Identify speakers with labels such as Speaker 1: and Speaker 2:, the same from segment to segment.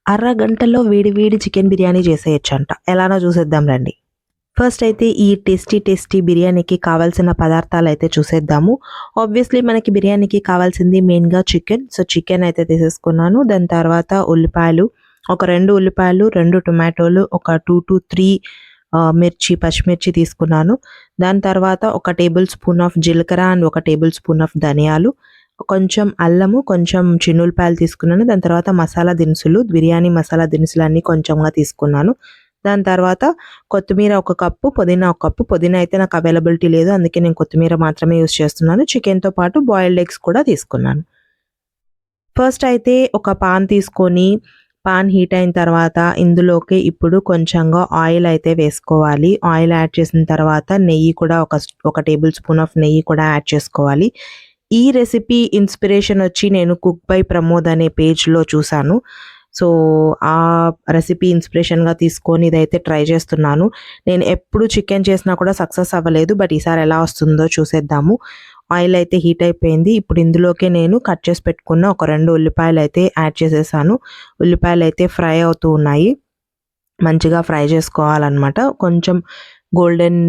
Speaker 1: అరగంటలో వేడి వేడి చికెన్ బిర్యానీ చేసేయొచ్చంట. ఎలానో చూసేద్దాం రండి. ఫస్ట్ అయితే ఈ టేస్టీ బిర్యానీకి కావాల్సిన పదార్థాలైతే చూసేద్దాము. ఆబ్వియస్లీ మనకి బిర్యానీకి కావాల్సింది మెయిన్‌గా చికెన్. సో, చికెన్ అయితే తీసేసుకున్నాను. దాని తర్వాత ఉల్లిపాయలు, ఒక 2 ఉల్లిపాయలు, 2 టొమాటోలు, ఒక 2-3 పచ్చిమిర్చి తీసుకున్నాను. దాని తర్వాత ఒక టేబుల్ స్పూన్ ఆఫ్ జీలకర్ర అండ్ ఒక టేబుల్ స్పూన్ ఆఫ్ ధనియాలు, కొంచెం అల్లము, కొంచెం చిన్నుల్లిపాయలు తీసుకున్నాను. దాని తర్వాత మసాలా దినుసులు, బిర్యానీ మసాలా దినుసులన్నీ కొంచెంగా తీసుకున్నాను. దాని తర్వాత కొత్తిమీర ఒక కప్పు, పుదీనా ఒక కప్పు. పుదీనా అయితే నాకు అవైలబిలిటీ లేదు. అందుకే నేను కొత్తిమీర మాత్రమే యూజ్ చేస్తున్నాను. చికెన్‌తో పాటు బాయిల్డ్ ఎగ్స్ కూడా తీసుకున్నాను. ఫస్ట్ అయితే ఒక పాన్ తీసుకొని, పాన్ హీట్ అయిన తర్వాత ఇందులోకి ఇప్పుడు కొంచెంగా ఆయిల్ అయితే వేసుకోవాలి. ఆయిల్ యాడ్ చేసిన తర్వాత నెయ్యి కూడా ఒక టేబుల్ స్పూన్ ఆఫ్ నెయ్యి కూడా యాడ్ చేసుకోవాలి. ఈ రెసిపీ ఇన్స్పిరేషన్ వచ్చి నేను కుక్ బై ప్రమోద్ అనే పేజ్‌లో చూసాను. సో, ఆ రెసిపీ ఇన్స్పిరేషన్‌గా తీసుకొని ఇదైతే ట్రై చేస్తున్నాను. నేను ఎప్పుడు చికెన్ చేసినా కూడా సక్సెస్ అవ్వలేదు. బట్ ఈసారి ఎలా వస్తుందో చూసేద్దాము. ఆయిల్ అయితే హీట్ అయిపోయింది. ఇప్పుడు ఇందులోకే నేను కట్ చేసి పెట్టుకున్న ఒక 2 ఉల్లిపాయలైతే యాడ్ చేసేసాను. ఉల్లిపాయలైతే ఫ్రై అవుతూ ఉన్నాయి. మంచిగా ఫ్రై చేసుకోవాలనమాట. కొంచెం గోల్డెన్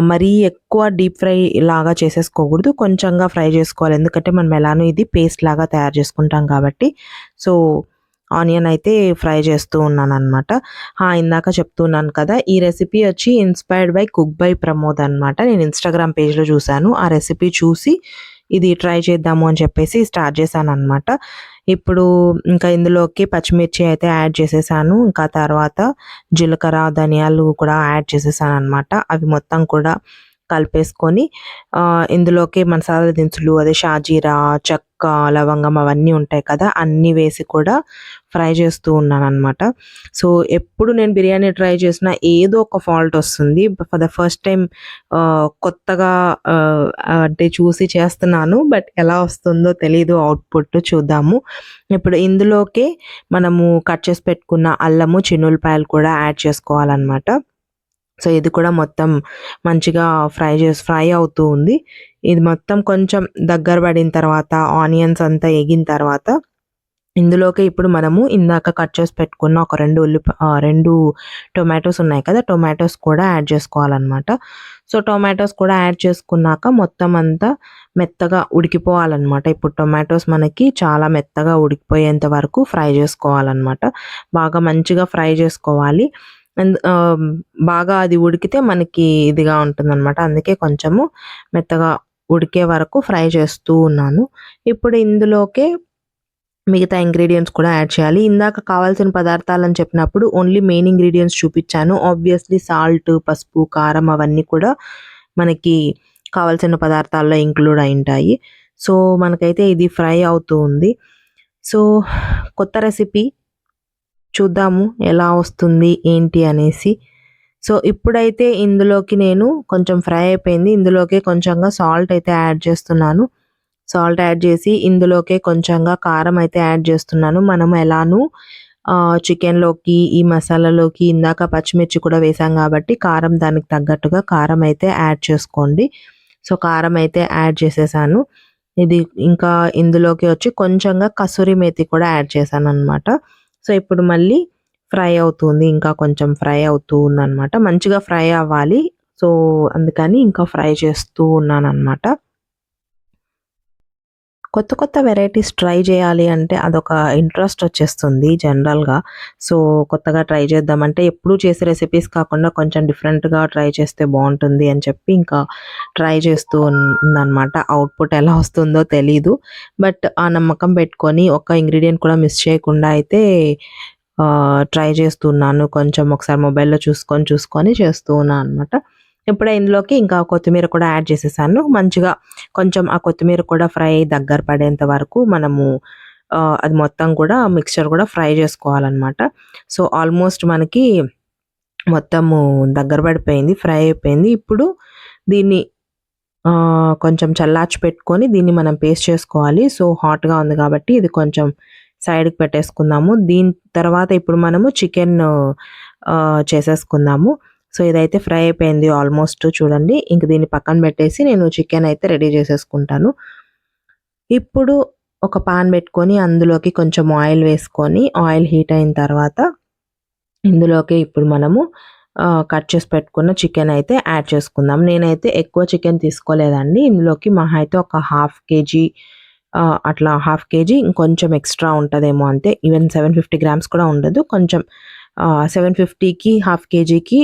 Speaker 1: మరీ ఎక్కువ డీప్ ఫ్రై లాగా చేసేసుకోకూడదు. కొంచెంగా ఫ్రై చేసుకోవాలి. ఎందుకంటే మనం ఎలానో ఇది పేస్ట్ లాగా తయారు చేసుకుంటాం కాబట్టి. సో, ఆనియన్ అయితే ఫ్రై చేస్తూ ఉన్నాననమాట. ఇందాక చెప్తున్నాను కదా! ఈ రెసిపీ వచ్చి inspired by cook by Pramod అనమాట. నేను ఇన్‌స్టాగ్రామ్ పేజ్‌లో చూసాను. ఆ రెసిపీ చూసి ఇది ట్రై చేద్దాము అని చెప్పేసి స్టార్ట్ చేశాననమాట. ఇప్పుడు ఇంకా ఇందులోకి పచ్చిమిర్చి అయితే యాడ్ చేసేసాను. ఇంకా తర్వాత జీలకర్ర, ధనియాలు కూడా యాడ్ చేసేసాననమాట. అవి మొత్తం కూడా కలిపేసుకొని ఇందులోకి మసాలా దినుసులు అదే షాజీరా, చెక్క, లవంగం అవన్నీ ఉంటాయి కదా! అన్నీ వేసి కూడా ఫ్రై చేస్తూ ఉన్నాననమాట. సో, ఎప్పుడు నేను బిర్యానీ ట్రై చేసినా ఏదో ఒక ఫాల్ట్ వస్తుంది. ఫర్ ద ఫస్ట్ టైమ్ కొత్తగా అంటే చూసి చేస్తున్నాను. బట్ ఎలా వస్తుందో తెలీదు అవుట్‌పుట్ చూద్దాము. ఇప్పుడు ఇందులోకే మనము కట్ చేసి పెట్టుకున్న అల్లము, చిన్నుల్లిపాయలు కూడా యాడ్ చేసుకోవాలనమాట. సో, ఇది కూడా మొత్తం మంచిగా ఫ్రై అవుతూ ఉంది. ఇది మొత్తం కొంచెం దగ్గర పడిన తర్వాత ఆనియన్స్ అంతా ఎగిన తర్వాత ఇందులోకి ఇప్పుడు మనము ఇందాక కట్ చేసి పెట్టుకున్న ఒక 2 టొమాటోస్ ఉన్నాయి కదా! టొమాటోస్ కూడా యాడ్ చేసుకోవాలనమాట. సో, టొమాటోస్ కూడా యాడ్ చేసుకున్నాక మొత్తం అంతా మెత్తగా ఉడికిపోవాలనమాట. ఇప్పుడు టొమాటోస్ మనకి చాలా మెత్తగా ఉడికిపోయేంత వరకు ఫ్రై చేసుకోవాలనమాట. బాగా మంచిగా ఫ్రై చేసుకోవాలి. బాగా అది ఉడికితే మనకి ఇదిగా ఉంటుందనమాట. అందుకే కొంచెము మెత్తగా ఉడికే వరకు ఫ్రై చేస్తూ ఉన్నాను. ఇప్పుడు ఇందులోకే మిగతా ఇంగ్రీడియెంట్స్ కూడా యాడ్ చేయాలి. ఇందాక కావాల్సిన పదార్థాలని చెప్పినప్పుడు ఓన్లీ మెయిన్ ఇంగ్రీడియెంట్స్ చూపిచ్చాను. ఆబ్వియస్‌లీ సాల్ట్, పసుపు, కారం అవన్నీ కూడా మనకి కావాల్సిన పదార్థాల్లో ఇంక్లూడ్ అయ్యుంటాయి. సో, మనకైతే ఇది ఫ్రై అవుతూ ఉంది. సో, కొత్త రెసిపీ చూద్దాము ఎలా వస్తుంది ఏంటి అనేసి. సో, ఇప్పుడైతే ఇందులోకి నేను కొంచెం ఫ్రై అయిపోయింది. ఇందులోకి కొంచెంగా సాల్ట్ అయితే యాడ్ చేస్తున్నాను. సాల్ట్ యాడ్ చేసి ఇందులోకే కొంచెంగా కారం అయితే యాడ్ చేస్తున్నాను. మనం ఎలానూ చికెన్‌లోకి, ఈ మసాలాలోకి ఇందాక పచ్చిమిర్చి కూడా వేసాం కాబట్టి కారం దానికి తగ్గట్టుగా కారం అయితే యాడ్ చేసుకోండి. సో, కారం అయితే యాడ్ చేసేసాను. ఇది ఇంకా ఇందులోకి వచ్చి కొంచెంగా కసూరి మేతి కూడా యాడ్ చేశాననమాట. సో, ఇప్పుడు మళ్ళీ ఫ్రై అవుతుంది. ఇంకా కొంచెం ఫ్రై అవుతూ ఉందనమాట. మంచిగా ఫ్రై అవ్వాలి. సో, అందుకని ఇంకా ఫ్రై చేస్తూ ఉన్నాననమాట. కొత్త వెరైటీస్ ట్రై చేయాలి అంటే అదొక ఇంట్రెస్ట్ వచ్చేస్తుంది జనరల్‌గా. సో, కొత్తగా ట్రై చేద్దామంటే ఎప్పుడూ చేసే రెసిపీస్ కాకుండా కొంచెం డిఫరెంట్‌గా ట్రై చేస్తే బావుంటుంది అని చెప్పి ఇంకా ట్రై చేస్తూ ఉన్నానన్నమాట. అవుట్‌పుట్ ఎలా వస్తుందో తెలీదు. బట్ ఆ నమ్మకం పెట్టుకొని ఒక్క ఇంగ్రీడియెంట్ కూడా మిస్ చేయకుండా అయితే ట్రై చేస్తున్నాను. కొంచెం ఒకసారి మొబైల్‌లో చూసుకొని చేస్తూ ఉన్నాను అనమాట. ఇప్పుడే ఇందులోకి ఇంకా కొత్తిమీర కూడా యాడ్ చేసేసాను. మంచిగా కొంచెం ఆ కొత్తిమీర కూడా ఫ్రై దగ్గర పడేంత వరకు మనము అది మొత్తం కూడా మిక్స్చర్ కూడా ఫ్రై చేసుకోవాలనమాట. సో, ఆల్మోస్ట్ మనకి మొత్తము దగ్గర పడిపోయింది. ఫ్రై అయిపోయింది. ఇప్పుడు దీన్ని కొంచెం చల్లార్చి పెట్టుకొని దీన్ని మనం పేస్ట్ చేసుకోవాలి. సో, హాట్‌గా ఉంది కాబట్టి ఇది కొంచెం సైడ్‌కి పెట్టేసుకుందాము. దీని తర్వాత ఇప్పుడు మనము చికెన్ చేసేసుకుందాము. సో, ఇదైతే ఫ్రై అయిపోయింది ఆల్మోస్ట్ చూడండి. ఇంక దీన్ని పక్కన పెట్టేసి నేను చికెన్ అయితే రెడీ చేసేసుకుంటాను. ఇప్పుడు ఒక పాన్ పెట్టుకొని అందులోకి కొంచెం ఆయిల్ వేసుకొని ఆయిల్ హీట్ అయిన తర్వాత ఇందులోకి ఇప్పుడు మనము కట్ చేసి పెట్టుకున్న చికెన్ అయితే యాడ్ చేసుకుందాం. నేనైతే ఎక్కువ చికెన్ తీసుకోలేదండి. ఇందులోకి మహా అయితే ఒక హాఫ్ కేజీ అట్లా హాఫ్ కేజీ ఇంకొంచెం ఎక్స్ట్రా ఉంటదేమో అంతే. ఈవెన్ 750 గ్రామ్స్ కూడా ఉండదు. కొంచెం 750కి హాఫ్ కేజీకి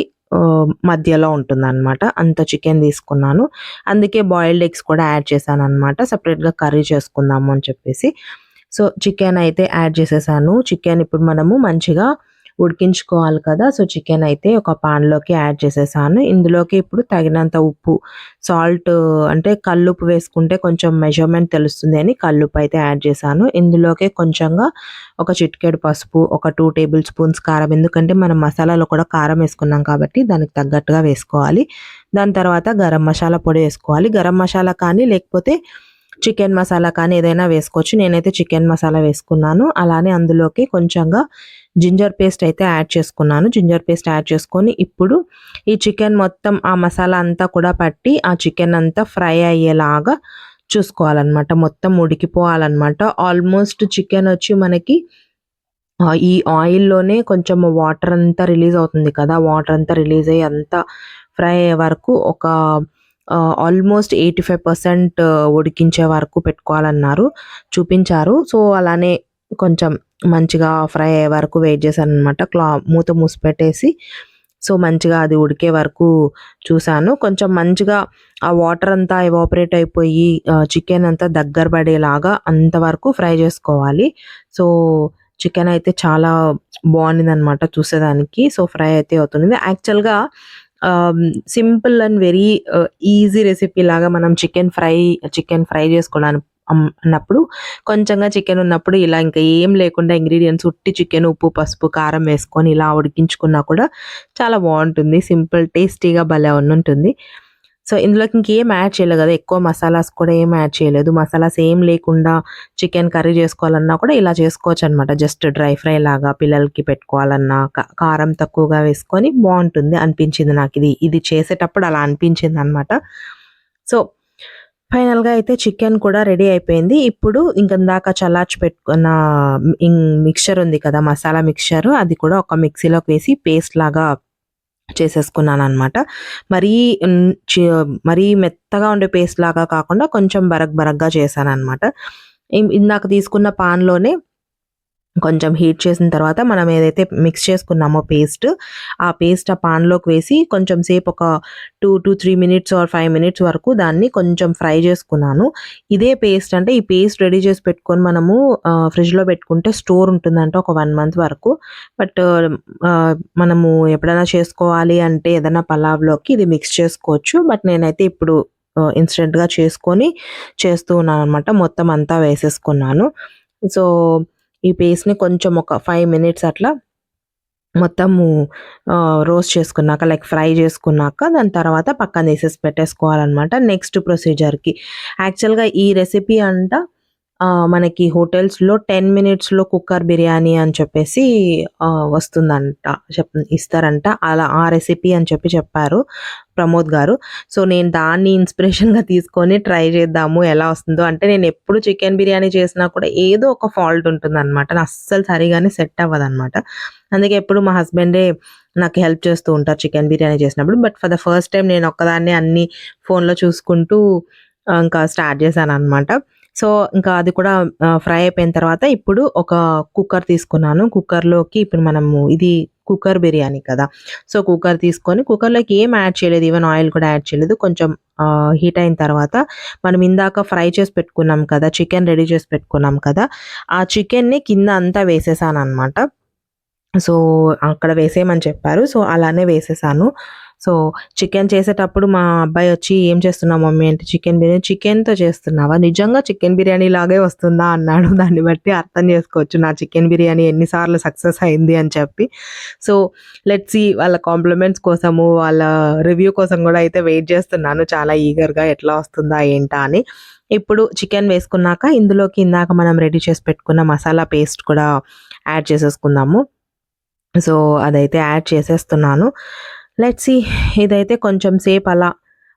Speaker 1: మధ్యలో ఉంటుందనమాట. అంత చికెన్ తీసుకున్నాను. అందుకే బాయిల్డ్ ఎగ్స్ కూడా యాడ్ చేశాననమాట. సెపరేట్‌గా కర్రీ చేసుకుందాము అని చెప్పేసి. సో, చికెన్ అయితే యాడ్ చేసేసాను. చికెన్ ఇప్పుడు మనము మంచిగా ఉడికించుకోవాలి కదా! సో, చికెన్ అయితే ఒక పాన్‌లోకి యాడ్ చేసేసాను. ఇందులోకి ఇప్పుడు తగినంత ఉప్పు, సాల్ట్ అంటే కల్లుప్పు వేసుకుంటే కొంచెం మెజర్‌మెంట్ తెలుస్తుంది అని కల్లుప్పు అయితే యాడ్ చేశాను. ఇందులోకే కొంచెంగా ఒక చిటికెడు పసుపు, ఒక 2 టేబుల్ స్పూన్స్ కారం. ఎందుకంటే మనం మసాలాలో కూడా కారం వేసుకున్నాం కాబట్టి దానికి తగ్గట్టుగా వేసుకోవాలి. దాని తర్వాత గరం మసాలా పొడి వేసుకోవాలి. గరం మసాలా కానీ లేకపోతే చికెన్ మసాలా కానీ ఏదైనా వేసుకోవచ్చు. నేనైతే చికెన్ మసాలా వేసుకున్నాను. అలానే అందులోకి కొంచెంగా జింజర్ పేస్ట్ అయితే యాడ్ చేసుకున్నాను. జింజర్ పేస్ట్ యాడ్ చేసుకొని ఇప్పుడు ఈ చికెన్ మొత్తం ఆ మసాలా అంతా కూడా పట్టి ఆ చికెన్ అంతా ఫ్రై అయ్యేలాగా చూసుకోవాలన్నమాట. మొత్తం ఉడికిపోవాలన్నమాట. ఆల్మోస్ట్ చికెన్ వచ్చి మనకి ఈ ఆయిల్‌లోనే కొంచెం వాటర్ అంతా రిలీజ్ అవుతుంది కదా! వాటర్ అంతా రిలీజ్ అయ్యి అంతా ఫ్రై అయ్యే వరకు ఒక ఆల్మోస్ట్ 85% ఉడికించే వరకు పెట్టుకోవాలన్నారు. చూపించారు. సో, అలానే కొంచెం మంచిగా ఫ్రై అయ్యే వరకు వెయిట్ చేశాననమాట. మూత మూసి పెట్టేసి సో, మంచిగా అది ఉడికే వరకు చూసాను. కొంచెం మంచిగా ఆ వాటర్ అంతా ఎవాపరేట్ అయిపోయి చికెన్ అంతా దగ్గర పడేలాగా అంతవరకు ఫ్రై చేసుకోవాలి. సో, చికెన్ అయితే చాలా బావుండిందనమాట చూసేదానికి. సో, ఫ్రై అయితే అవుతుంది. యాక్చువల్‌గా simple and very easy recipe లాగా మనం చికెన్ ఫ్రై చేసుకోవడానికి అన్నప్పుడు కొంచెంగా చికెన్ ఉన్నప్పుడు ఇలా ఇంకా ఏం లేకుండా ఇంగ్రీడియెంట్స్ ఉట్టి చికెన్, ఉప్పు, పసుపు, కారం వేసుకొని ఇలా ఉడికించుకున్నా కూడా చాలా బావుంటుంది. సింపుల్ టేస్టీగా భలే ఉంటుంది. సో, ఇందులోకి ఇంకేం యాడ్ చేయలేదు కదా! ఎక్కువ మసాలాస్ కూడా ఏం యాడ్ చేయలేదు. మసాలాస్ ఏం లేకుండా చికెన్ కర్రీ చేసుకోవాలన్నా కూడా ఇలా చేసుకోవచ్చనమాట. జస్ట్ డ్రై ఫ్రై లాగా పిల్లలకి పెట్టుకోవాలన్నా కారం తక్కువగా వేసుకొని బావుంటుంది అనిపించింది నాకిది. ఇది చేసేటప్పుడు అలా అనిపించిందనమాట. సో, ఫైనల్‌గా అయితే చికెన్ కూడా రెడీ అయిపోయింది. ఇప్పుడు ఇందాక చల్లార్చి పెట్టుకున్న మిక్స్చర్ ఉంది కదా! మసాలా మిక్స్చర్ అది కూడా ఒక మిక్సీలోకి వేసి పేస్ట్ లాగా చేసేసుకున్నాననమాట. మరీ హ్మ్, చి మరీ మెత్తగా ఉండే పేస్ట్ లాగా కాకుండా కొంచెం బరగ్గా చేశాననమాట. ఇందాక తీసుకున్న పాన్‌లోనే కొంచెం హీట్ చేసిన తర్వాత మనం ఏదైతే మిక్స్ చేసుకున్నామో పేస్ట్, ఆ పేస్ట్ ఆ పాన్‌లోకి వేసి కొంచెం సేపు ఒక 2-3 మినిట్స్ ఆర్ 5 మినిట్స్ వరకు దాన్ని కొంచెం ఫ్రై చేసుకున్నాను. ఇదే పేస్ట్ అంటే ఈ పేస్ట్ రెడీ చేసి పెట్టుకొని మనము ఫ్రిడ్జ్‌లో పెట్టుకుంటే స్టోర్ ఉంటుందంట ఒక 1 మంత్ వరకు. బట్ మనము ఎప్పుడైనా చేసుకోవాలి అంటే ఏదైనా పలావ్‌లోకి ఇది మిక్స్ చేసుకోవచ్చు. బట్ నేనైతే ఇప్పుడు ఇన్‌స్టంట్‌గా చేసుకొని చేస్తూ ఉన్నాననమాట. మొత్తం అంతా వేసేసుకున్నాను. సో, ఈ పేస్ట్‌ని కొంచెం ఒక 5 మినిట్స్ అట్లా మొత్తము రోస్ట్ చేసుకున్నాక లైక్ ఫ్రై చేసుకున్నాక దాని తర్వాత పక్కన తీసేసి పెట్టేసుకోవాలనమాట నెక్స్ట్ ప్రొసీజర్‌కి. యాక్చువల్‌గా ఈ రెసిపీ అంట మనకి హోటల్స్‌లో 10 మినిట్స్‌లో కుక్కర్ బిర్యానీ అని చెప్పేసి వస్తుందంట. ఇస్తారంట. అలా ఆ రెసిపీ అని చెప్పారు ప్రమోద్ గారు. సో, నేను దాన్ని ఇన్‌స్పిరేషన్‌గా తీసుకొని ట్రై చేద్దాము ఎలా వస్తుందో. అంటే నేను ఎప్పుడు చికెన్ బిర్యానీ చేసినా కూడా ఏదో ఒక ఫాల్ట్ ఉంటుందనమాట. అస్సలు సరిగానే సెట్ అవ్వదనమాట. అందుకే ఎప్పుడు మా హస్బెండే నాకు హెల్ప్ చేస్తూ ఉంటారు చికెన్ బిర్యానీ చేసినప్పుడు. But for the first time నేను ఒక్కదాన్నే అన్నీ ఫోన్‌లో చూసుకుంటూ ఇంకా స్టార్ట్ చేశాననమాట. సో, ఇంకా అది కూడా ఫ్రై అయిపోయిన తర్వాత ఇప్పుడు ఒక కుక్కర్ తీసుకున్నాను. కుక్కర్‌లోకి ఇప్పుడు మనము ఇది కుక్కర్ బిర్యానీ కదా! సో, కుక్కర్ తీసుకొని కుక్కర్‌లోకి ఏం యాడ్ చేయలేదు. ఈవెన్ ఆయిల్ కూడా యాడ్ చేయలేదు. కొంచెం హీట్ అయిన తర్వాత మనం ఇందాక ఫ్రై చేసి పెట్టుకున్నాం కదా! చికెన్ రెడీ చేసి పెట్టుకున్నాం కదా! ఆ చికెన్‌ని కింద అంతా వేసేసాననమాట. సో, అక్కడ వేసేయమని చెప్పారు. సో, అలానే వేసేసాను. సో, చికెన్ చేసేటప్పుడు మా అబ్బాయి వచ్చి "ఏం చేస్తున్నావు మమ్మీ" అంటే చికెన్ బిర్యానీ. "చికెన్‌తో చేస్తున్నావా? నిజంగా చికెన్ బిర్యానీ లాగే వస్తుందా?" అన్నాడు. దాన్ని బట్టి అర్థం చేసుకోవచ్చు నా చికెన్ బిర్యానీ ఎన్ని సార్లు సక్సెస్ అయింది అని చెప్పి. సో, లెట్స్ సీ వాళ్ళ కాంప్లిమెంట్స్ కోసము, వాళ్ళ రివ్యూ కోసం కూడా అయితే వెయిట్ చేస్తున్నాను చాలా ఈగర్‌గా ఎట్లా వస్తుందా ఏంటా అని. ఇప్పుడు చికెన్ వేసుకున్నాక ఇందులోకి ఇందాక మనం రెడీ చేసి పెట్టుకున్న మసాలా పేస్ట్ కూడా యాడ్ చేసేసుకుందాము. సో, అదైతే యాడ్ చేసేస్తున్నాను. లెట్స్ సీ ఇదైతే కొంచెం సేపు అలా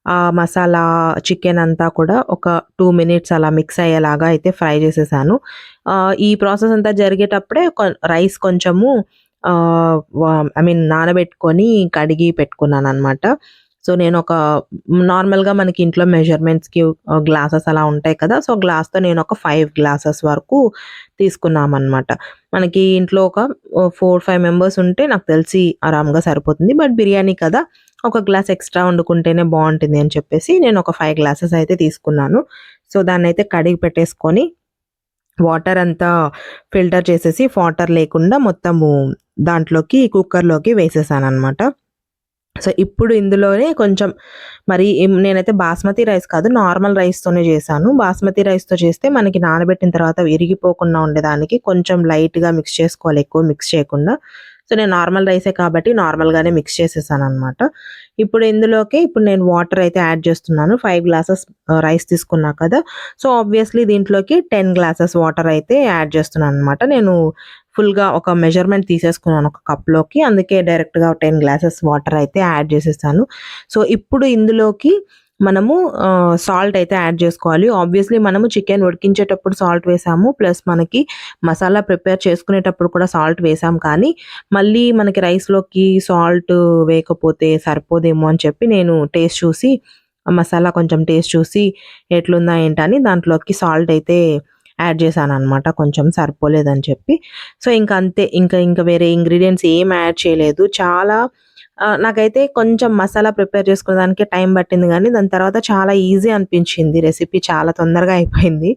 Speaker 1: ఆ మసాలా చికెన్ అంతా కూడా ఒక 2 మినిట్స్ అలా మిక్స్ అయ్యేలాగా అయితే ఫ్రై చేసేసాను. ఈ ప్రాసెస్ అంతా జరిగేటప్పుడే రైస్ కొంచెము ఆహ్, వ ఐ మీన్ నానబెట్టుకొని కడిగి పెట్టుకున్నాననమాట. సో, నేనొక నార్మల్‌గా మనకి ఇంట్లో మెజర్‌మెంట్స్‌కి గ్లాసెస్ అలా ఉంటాయి కదా! సో, గ్లాస్‌తో నేనొక 5 గ్లాసెస్ వరకు తీసుకున్నామనమాట. మనకి ఇంట్లో ఒక 4, 5 మెంబర్స్ ఉంటే నాకు తెలిసి ఆరాంగా సరిపోతుంది. బట్ బిర్యానీ కదా! ఒక గ్లాస్ ఎక్స్‌ట్రా వండుకుంటేనే బావుంటుంది అని చెప్పేసి నేనొక 5 గ్లాసెస్ అయితే తీసుకున్నాను. సో, దాన్నయితే కడిగి పెట్టేసుకొని వాటర్ అంతా ఫిల్టర్ చేసేసి వాటర్ లేకుండా మొత్తము దాంట్లోకి కుక్కర్‌లోకి వేసేసాననమాట. సో, ఇప్పుడు ఇందులోనే కొంచెం మరి నేనైతే బాస్మతి రైస్ కాదు నార్మల్ రైస్‌తోనే చేశాను. బాస్మతి రైస్‌తో చేస్తే మనకి నానబెట్టిన తర్వాత విరిగిపోకుండా ఉండేదానికి కొంచెం లైట్‌గా మిక్స్ చేసుకోవాలి. ఎక్కువ మిక్స్ చేయకుండా. సో, నేను నార్మల్ రైసే కాబట్టి నార్మల్‌గానే మిక్స్ చేసేసాననమాట. ఇప్పుడు నేను వాటర్ అయితే యాడ్ చేస్తున్నాను. 5 గ్లాసెస్ రైస్ తీసుకున్నా కదా! సో, ఆబ్వియస్‌లీ దీంట్లోకి 10 గ్లాసెస్ వాటర్ అయితే యాడ్ చేస్తున్నాననమాట. నేను ఫుల్‌గా ఒక మెజర్‌మెంట్ తీసేసుకున్నాను ఒక కప్‌లోకి. అందుకే డైరెక్ట్‌గా 10 గ్లాసెస్ వాటర్ అయితే యాడ్ చేసేసాను. సో, ఇప్పుడు ఇందులోకి మనము సాల్ట్ అయితే యాడ్ చేసుకోవాలి. ఆబ్వియస్‌లీ మనము చికెన్ ఉడికించేటప్పుడు సాల్ట్ వేసాము. ప్లస్ మనకి మసాలా ప్రిపేర్ చేసుకునేటప్పుడు కూడా సాల్ట్ వేసాం. కానీ మళ్ళీ మనకి రైస్‌లోకి సాల్ట్ వేయకపోతే సరిపోదేమో అని చెప్పి నేను టేస్ట్ చూసి మసాలా కొంచెం టేస్ట్ చూసి ఎట్లుందా ఏంటని దాంట్లోకి సాల్ట్ అయితే యాడ్ చేశాననమాట. కొంచెం సరిపోలేదని చెప్పి. సో, ఇంక అంతే. ఇంకా వేరే ఇంగ్రీడియెంట్స్ ఏం యాడ్ చేయలేదు. చాలా నాకైతే కొంచెం మసాలా ప్రిపేర్ చేసుకోవడానికే టైం పట్టింది గానీ, దాని తర్వాత చాలా ఈజీ అనిపించింది. రెసిపీ చాలా తొందరగా అయిపోయింది.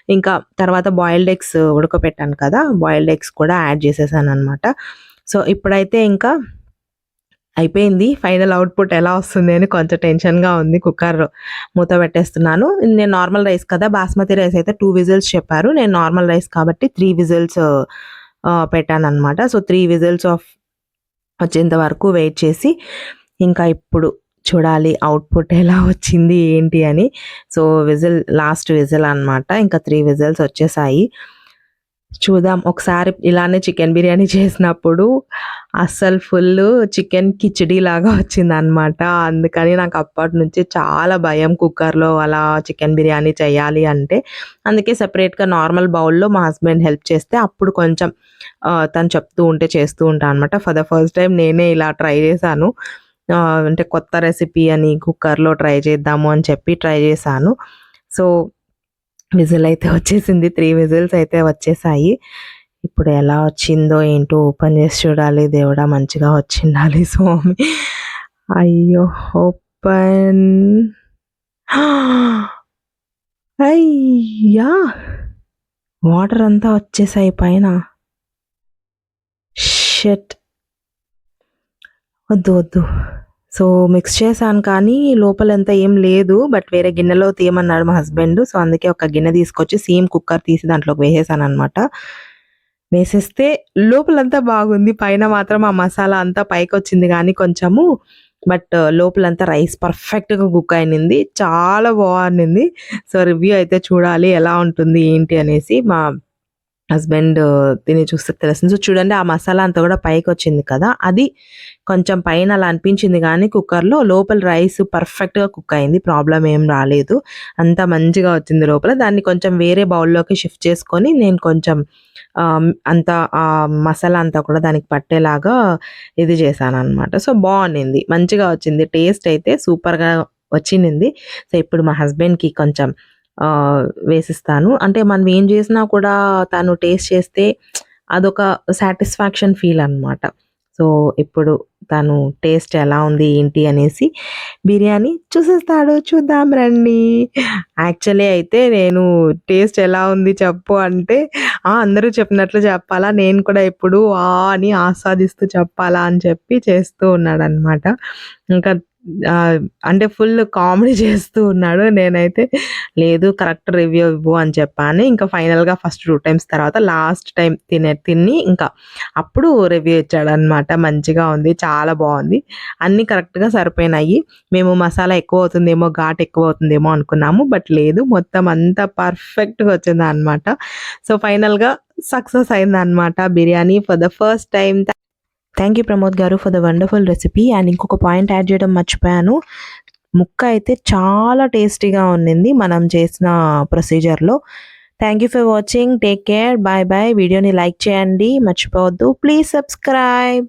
Speaker 1: ఇంకా తర్వాత బాయిల్డ్ ఎగ్స్ ఉడకపెట్టాను కదా! బాయిల్డ్ ఎగ్స్ కూడా యాడ్ చేసేసాననమాట. సో, ఇప్పుడైతే ఇంకా అయిపోయింది. ఫైనల్ ఔట్‌పుట్ ఎలా వస్తుంది అని కొంచెం టెన్షన్‌గా ఉంది. కుక్కర్ మూత పెట్టేస్తున్నాను. నేను నార్మల్ రైస్ కదా! బాస్మతి రైస్ అయితే 2 విజిల్స్ చెప్పారు. నేను నార్మల్ రైస్ కాబట్టి 3 విజిల్స్ పెట్టాననమాట. సో, 3 విజిల్స్ వచ్చేంత వరకు వెయిట్ చేసి, ఇంకా ఇప్పుడు చూడాలి ఔట్‌పుట్ ఎలా వచ్చింది ఏంటి అని. సో, లాస్ట్ విజిల్ అనమాట. ఇంకా 3 విజిల్స్ వచ్చేసాయి. చూద్దాం. ఒకసారి ఇలానే చికెన్ బిర్యానీ చేసినప్పుడు అస్సలు ఫుల్లు చికెన్ కిచిడీ లాగా వచ్చిందనమాట. అందుకని నాకు అప్పటినుంచి చాలా భయం కుక్కర్‌లో అలా చికెన్ బిర్యానీ చేయాలి అంటే. అందుకే సెపరేట్‌గా నార్మల్ బౌల్‌లో మా హస్బెండ్ హెల్ప్ చేస్తే అప్పుడు కొంచెం తను చెప్తూ ఉంటే చేస్తూ ఉంటా అనమాట. ఫర్ ద ఫస్ట్ టైమ్ నేనే ఇలా ట్రై చేశాను. అంటే కొత్త రెసిపీ అని కుక్కర్‌లో ట్రై చేద్దాము అని చెప్పి ట్రై చేశాను. సో, విజిల్ అయితే వచ్చేసింది. 3 విజిల్స్ అయితే వచ్చేసాయి. ఇప్పుడు ఎలా వచ్చిందో ఏంటో ఓపెన్ చేసి చూడాలి. దేవుడా మంచిగా వచ్చిండాలి స్వామి. అయ్యో! ఓపెన్. అయ్యా! వాటర్ అంతా వచ్చేసాయి పైన. షిట్! వద్దు. సో, మిక్స్ చేశాను కానీ లోపలంతా ఏం లేదు. బట్ వేరే గిన్నెలో తీయమన్నాడు మా హస్బెండ్. సో, అందుకే ఒక గిన్నె తీసుకొచ్చి సేమ్ కుక్కర్ తీసి దాంట్లోకి వేసేసాననమాట. వేసేస్తే లోపలంతా బాగుంది. పైన మాత్రం ఆ మసాలా అంతా పైకొచ్చింది గానీ కొంచెము. బట్ లోపలంతా రైస్ పర్ఫెక్ట్‌గా కుక్ అయింది. చాలా బావుండింది. సో, రివ్యూ అయితే చూడాలి ఎలా ఉంటుంది ఏంటి అనేసి. మా హస్బెండ్ తిని చూస్తే తెలుస్తుంది. సో, చూడండి ఆ మసాలా అంతా కూడా పైకొచ్చింది కదా! అది కొంచెం పైన అలా అనిపించింది గానీ కుక్కర్‌లో లోపల రైస్ పర్ఫెక్ట్‌గా కుక్ అయింది. ప్రాబ్లమ్ ఏం రాలేదు. అంతా మంచిగా వచ్చింది లోపల. దాన్ని కొంచెం వేరే బౌల్‌లోకి షిఫ్ట్ చేసుకొని నేను కొంచెం అంతా మసాలా అంతా కూడా దానికి పట్టేలాగా ఇది చేశాననమాట. సో, బావుండింది. మంచిగా వచ్చింది. టేస్ట్ అయితే సూపర్‌గా వచ్చింది. సో, ఇప్పుడు మా హస్బెండ్‌కి కొంచెం వేసిస్తాను. అంటే మనం ఏం చేసినా కూడా తను టేస్ట్ చేస్తే అదొక సాటిస్ఫాక్షన్ ఫీల్ అనమాట. సో, ఇప్పుడు తను టేస్ట్ ఎలా ఉంది ఏంటి అనేసి బిర్యానీ చూసేస్తాడు. చూద్దాం రండి. యాక్చువల్లీ అయితే నేను టేస్ట్ ఎలా ఉంది చెప్పు అంటే, అందరూ చెప్పినట్లు చెప్పాలా, నేను కూడా ఇప్పుడు అని ఆస్వాదిస్తూ చెప్పాలా అని చెప్పి చేస్తూ ఉన్నాడనమాట. ఇంకా అంటే ఫుల్ కామెడీ చేస్తూ ఉన్నాడు. నేనైతే లేదు కరెక్ట్ రివ్యూ ఇవ్వు అని చెప్పాను. ఇంకా ఫైనల్‌గా ఫస్ట్ 2 టైమ్స్ తర్వాత లాస్ట్ టైమ్ తిని ఇంకా అప్పుడు రివ్యూ ఇచ్చాడనమాట. మంచిగా ఉంది. చాలా బావుంది. అన్నీ కరెక్ట్‌గా సరిపోయినాయి. మేము మసాలా ఎక్కువ అవుతుందేమో, ఘాటు ఎక్కువ అవుతుందేమో అనుకున్నాము. బట్ లేదు. మొత్తం అంతా పర్ఫెక్ట్‌గా వచ్చిందనమాట. సో, ఫైనల్‌గా సక్సెస్ అయిందనమాట biryani for the first time. Thank you Pramod గారు for the wonderful recipe. And ఇంకొక పాయింట్ యాడ్ చేయడం మర్చిపోయాను. ముక్క అయితే చాలా టేస్టీగా ఉండింది మనం చేసిన ప్రొసీజర్లో. Thank you for watching. Take care. Bye bye. వీడియోని లైక్ చేయండి మర్చిపోవద్దు. Please subscribe.